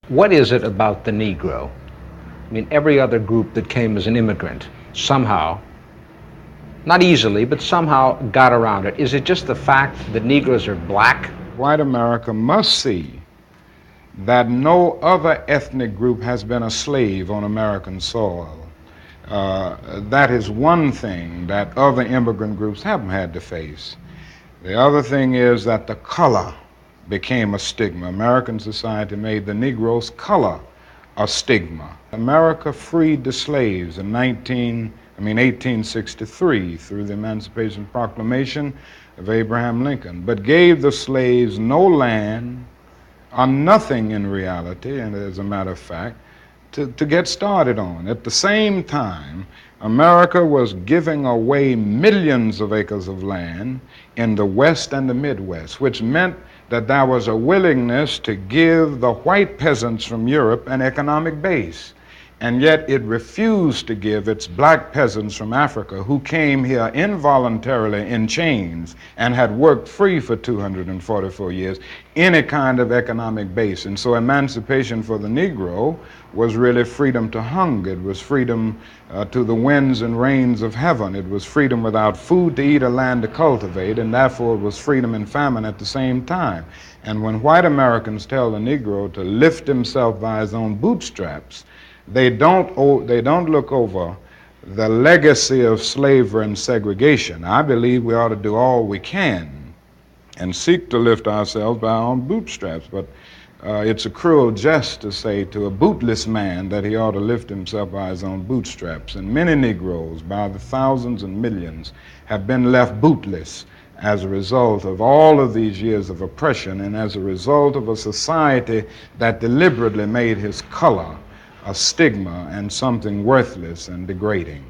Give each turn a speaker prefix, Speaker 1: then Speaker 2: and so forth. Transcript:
Speaker 1: What is it about the Negro? I mean, every other group that came as an immigrant somehow, not easily, but somehow got around it. Is it just the fact that Negroes are black?
Speaker 2: White America must see that no other ethnic group has been a slave on American soil. That is one thing that other immigrant groups haven't had to face. The other thing is that the color became a stigma. American society made the Negro's color a stigma. America freed the slaves in 1863 through the Emancipation Proclamation of Abraham Lincoln, but gave the slaves no land or nothing in reality, and as a matter of fact, to get started on. At the same time, America was giving away millions of acres of land in the West and the Midwest, which meant that there was a willingness to give the white peasants from Europe an economic base. And yet it refused to give its black peasants from Africa, who came here involuntarily in chains and had worked free for 244 years, any kind of economic base. And so emancipation for the Negro was really freedom to hunger. It was freedom to the winds and rains of heaven. It was freedom without food to eat or land to cultivate, and therefore it was freedom and famine at the same time. And when white Americans tell the Negro to lift himself by his own bootstraps, they don't look over the legacy of slavery and segregation. I believe we ought to do all we can and seek to lift ourselves by our own bootstraps, but it's a cruel jest to say to a bootless man that he ought to lift himself by his own bootstraps. And many Negroes, by the thousands and millions, have been left bootless as a result of all of these years of oppression and as a result of a society that deliberately made his color a stigma and something worthless and degrading.